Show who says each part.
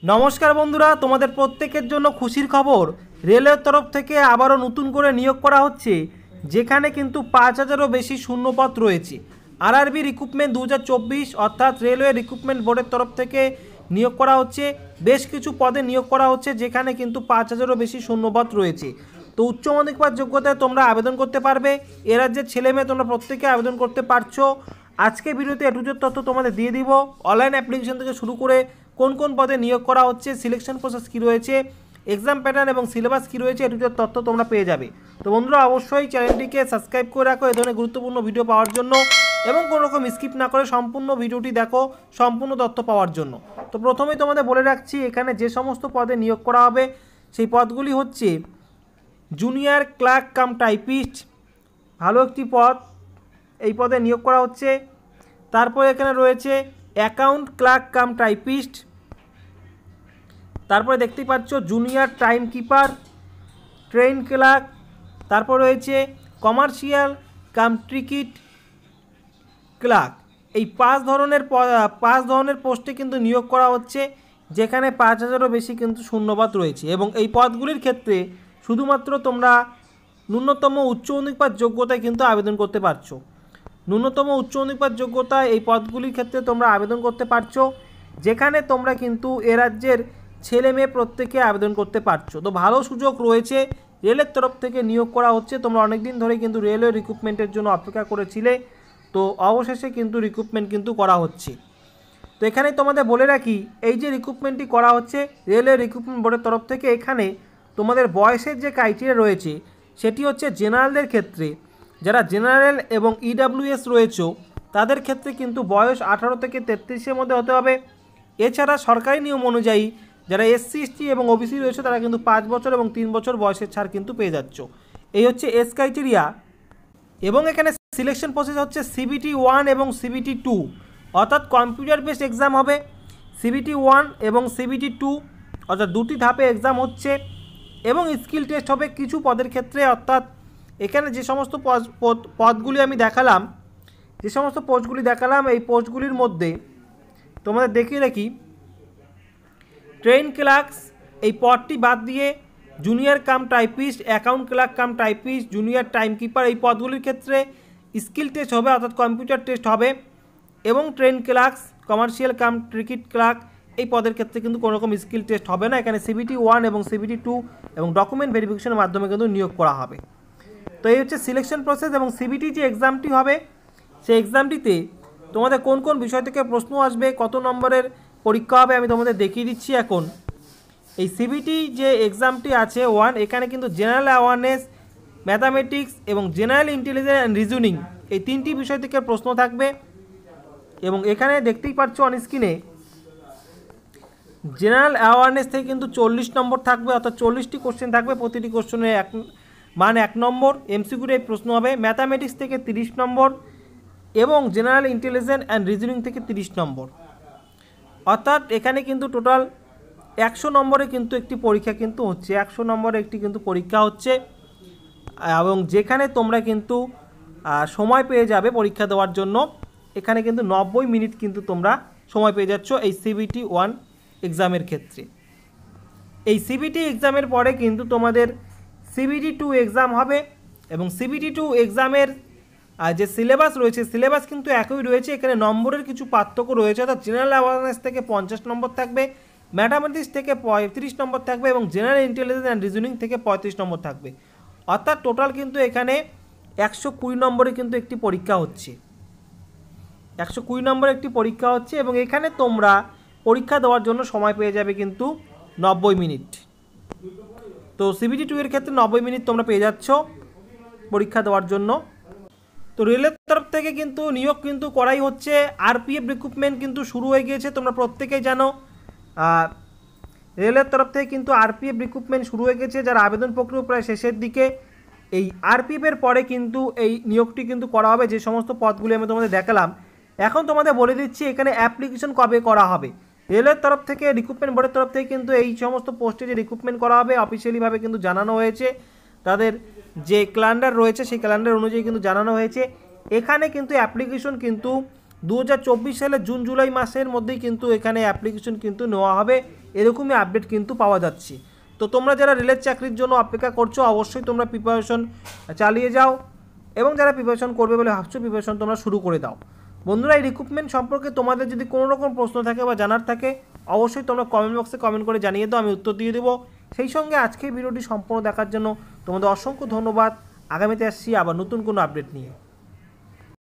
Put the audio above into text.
Speaker 1: नमस्कार बंधुरा तुम्हादेर प्रत्येकेर जोन्नो खुशिर खबर रेलेर तरफ थेके आबारो नतून करे नियोग करा होच्छे जेखाने किन्तु 5000 बेशी शून्यपद रयेछे। आरआरबी रिक्रुटमेंट 2024 अर्थात रेलवे रिक्रुटमेंट बोर्डेर तरफ थेके नियोग करा होच्छे। बेश किछु पदे नियोग करा होच्छे जेखाने किन्तु 5000 बेशी शून्यपद रयेछे। तो उच्च माध्यमिक पास योग्यताय तोमरा आवेदन करते पारबे। ए राज्येर छेले मेये तोमरा प्रत्येके आवेदन करते पारछो। आजके भिडियोते ए टू जेड तथ्य तोमादेर दिये दिब। अनलाइन अ্যাপ্লিকেশন থেকে শুরু করে কোন কোন পদে নিয়োগ করা হচ্ছে, সিলেকশন প্রসেস কী রয়েছে, এক্সাম প্যাটার্ন এবং সিলেবাস কী রয়েছে, এটুকু তথ্য তোমরা পেয়ে যাবে। তো বন্ধুরা অবশ্যই চ্যানেলটিকে সাবস্ক্রাইব করে রাখো এই ধরনের গুরুত্বপূর্ণ ভিডিও পাওয়ার জন্য এবং কোনো রকম স্কিপ না করে সম্পূর্ণ ভিডিওটি দেখো সম্পূর্ণ তথ্য পাওয়ার জন্য। তো প্রথমেই তোমাদের বলে রাখছি এখানে যে সমস্ত পদে নিয়োগ করা হবে সেই পদগুলি হচ্ছে জুনিয়র ক্লার্ক কাম টাইপিস্ট, ভালো একটি পদ, এই পদে নিয়োগ করা হচ্ছে। তারপরে এখানে রয়েছে অ্যাকাউন্ট ক্লার্ক কাম টাইপিস্ট, তারপরে দেখতেই পাচ্ছ junior time keeper, train clerk, তারপর রয়েছে কমার্শিয়াল কাম টিকিট ক্লার্ক। এই পাঁচ ধরনের পোস্টে কিন্তু নিয়োগ করা হচ্ছে যেখানে 5000 বেশি কিন্তু শূন্যপদ রয়েছে এবং এই পদগুলির ক্ষেত্রে শুধুমাত্র তোমরা ন্যূনতম উচ্চ মাধ্যমিক পাস যোগ্যতায় কিন্তু আবেদন করতে পারছো। ন্যূনতম উচ্চ মাধ্যমিক পাস যোগ্যতায় এই পদগুলির ক্ষেত্রে তোমরা আবেদন করতে পারছো যেখানে তোমরা কিন্তু এ রাজ্যের ছেলে মেয়ে প্রত্যেকে আবেদন করতে পারছো। তো ভালো সুযোগ রয়েছে, রেলের তরফ থেকে নিয়োগ করা হচ্ছে। তোমরা অনেক দিন ধরে কিন্তু রেলওয়ে রিক্রুটমেন্টের জন্য অপেক্ষা করেছিলে, তো অবশেষে কিন্তু রিক্রুটমেন্ট কিন্তু করা হচ্ছে। তো এখানে তোমাদের বলে রাখি এই যে রিক্রুটমেন্টটি করা হচ্ছে রেলওয়ে রিক্রুটমেন্ট বোর্ডের তরফ থেকে, এখানে তোমাদের বয়সের যে ক্রাইটেরিয়া রয়েছে সেটি হচ্ছে জেনারেলদের ক্ষেত্রে যারা জেনারেল এবং ইডাব্লিউএস রয়েছে তাদের ক্ষেত্রে কিন্তু বয়স 18 থেকে 33-এর মধ্যে হতে হবে। এছাড়া সরকারি নিয়ম অনুযায়ী যারা এসসি এসটি এবং ওবিসি রয়েছে তারা কিন্তু 5 বছর এবং 3 বছর বয়সের ছাড় কিন্তু পেয়ে যাচ্ছ। এই হচ্ছে এস ক্রাইটেরিয়া এবং এখানে সিলেকশন প্রসেস হচ্ছে সিবিটি 1 এবং সিবিটি 2 অর্থাৎ কম্পিউটার বেসড এক্সাম হবে। সিবিটি 1 এবং সিবিটি 2 অর্থাৎ দুটি ধাপে এক্সাম হচ্ছে এবং স্কিল টেস্ট হবে কিছু পদের ক্ষেত্রে। অর্থাৎ এখানে যে সমস্ত পদগুলি আমি দেখালাম, যে সমস্ত পোস্টগুলি দেখালাম এই পোস্টগুলির মধ্যে তোমাদের দেখিয়ে রাখি ট্রেন ক্লার্কস এই পদটি বাদ দিয়ে junior cum typist, account clerk cum typist, junior time keeper এই পদগুলির ক্ষেত্রে স্কিল টেস্ট হবে অর্থাৎ কম্পিউটার টেস্ট হবে এবং train clerks, commercial cum ticket clerk এই পদের ক্ষেত্রে কিন্তু কোনো রকম স্কিল টেস্ট হবে না। এখানে সিবিটি 1 এবং সিবিটি 2 এবং ডকুমেন্ট ভেরিফিকেশনের মাধ্যমে কিন্তু নিয়োগ করা হবে। তো এই হচ্ছে সিলেকশন প্রসেস এবং সিবিটি যে এক্সামটি হবে সেই এক্সামটিতে তোমাদের কোন কোন বিষয় থেকে প্রশ্ন আসবে, কত নম্বরের পরীক্ষা হবে আমি তোমাদের দেখিয়ে দিচ্ছি। এখন এই সিবিটি যে এক্সামটি আছে 1, এখানে কিন্তু জেনারেল অ্যাওয়ারনেস, ম্যাথামেটিক্স এবং জেনারেল ইন্টেলিজেন্স অ্যান্ড রিজনিং এই তিনটি বিষয় থেকে প্রশ্ন থাকবে এবং এখানে দেখতেই পাচ্ছ অন স্ক্রিনে জেনারেল অ্যাওয়ারনেস থেকে কিন্তু 40 নম্বর থাকবে অর্থাৎ 40টি কোশ্চেন থাকবে, প্রতিটি কোশ্চেনে 1 নম্বর এমসিকিউ প্রশ্ন হবে। ম্যাথামেটিক্স থেকে 30 নম্বর এবং জেনারেল ইন্টেলিজেন্স অ্যান্ড রিজনিং থেকে 30 নম্বর অর্থাৎ এখানে কিন্তু টোটাল 100 নম্বরে কিন্তু একটি পরীক্ষা কিন্তু হচ্ছে, 100 নম্বরে একটি কিন্তু পরীক্ষা হচ্ছে এবং যেখানে তোমরা কিন্তু সময় পেয়ে যাবে পরীক্ষা দেওয়ার জন্য। এখানে কিন্তু 90 মিনিট কিন্তু তোমরা সময় পেয়ে যাচ্ছ এই সিবিটি 1 এক্সামের ক্ষেত্রে। এই সিবিটি এক্সামের পরে কিন্তু তোমাদের সিবিটি 2 এক্সাম হবে এবং সিবিটি 2 এক্সামের যে সিলেবাস রয়েছে সিলেবাস কিন্তু একই রয়েছে। এখানে নম্বরের কিছু পার্থক্য রয়েছে, অর্থাৎ জেনারেল অ্যাওয়ারনেস থেকে 50 নম্বর থাকবে, ম্যাথামেটিক্স থেকে 35 নম্বর থাকবে এবং জেনারেল ইন্টেলিজেন্স অ্যান্ড রিজনিং থেকে 35 নম্বর থাকবে। অর্থাৎ টোটাল কিন্তু এখানে 120 নম্বরে কিন্তু একটি পরীক্ষা হচ্ছে, 120 নম্বরে একটি পরীক্ষা হচ্ছে এবং এখানে তোমরা পরীক্ষা দেওয়ার জন্য সময় পেয়ে যাবে কিন্তু 90 মিনিট। তো সিবিটি 2 এর ক্ষেত্রে 90 মিনিট তোমরা পেয়ে যাচ্ছ পরীক্ষা দেওয়ার জন্য। তো রেলের তরফ থেকে কিন্তু নিয়োগ কিন্তু করাই হচ্ছে। আরপিএফ রিক্রুটমেন্ট কিন্তু শুরু হয়ে গিয়েছে, তোমরা প্রত্যেকেই জানো রেলের তরফ থেকে কিন্তু আরপিএফ রিক্রুটমেন্ট শুরু হয়ে গেছে, যার আবেদন প্রক্রিয়া প্রায় শেষের দিকে। এই আরপিএফের পরে কিন্তু এই নিয়োগটি কিন্তু করা হবে যে সমস্ত পদগুলি আমি তোমাদের দেখালাম। এখন তোমাদের বলে দিচ্ছি এখানে অ্যাপ্লিকেশন কবে করা হবে। রেলের তরফ থেকে রিক্রুটমেন্ট বোর্ডের তরফ থেকে কিন্তু এই সমস্ত পোস্টে যে রিক্রুটমেন্ট করা হবে অফিসিয়ালিভাবে কিন্তু জানানো হয়েছে, তাদের যে ক্যালেন্ডার রয়েছে সেই ক্যালেন্ডার অনুযায়ী কিন্তু জানানো হয়েছে। এখানে কিন্তু অ্যাপ্লিকেশন কিন্তু সালে জুন জুলাই মাসের মধ্যেই কিন্তু এখানে অ্যাপ্লিকেশন কিন্তু নেওয়া হবে, এরকমই আপডেট কিন্তু পাওয়া যাচ্ছে। তো তোমরা যারা রেলের চাকরির জন্য অপেক্ষা করছো অবশ্যই তোমরা প্রিপারেশন চালিয়ে যাও, এবং যারা প্রিপারেশন করবে বলে ভাবছো প্রিপারেশন তোমরা শুরু করে দাও। বন্ধুরা, এই রিক্রুটমেন্ট সম্পর্কে তোমাদের যদি কোনো রকম প্রশ্ন থাকে বা জানার থাকে অবশ্যই তোমরা কমেন্ট বক্সে কমেন্ট করে জানিয়ে দাও, আমি উত্তর দিয়ে দেবো। সেই সঙ্গে আজকের ভিডিওটি সম্পূর্ণ দেখার জন্য তোমাদের অসংখ্য ধন্যবাদ। আগামীতে আসছি আবার নতুন কোনো আপডেট নিয়ে।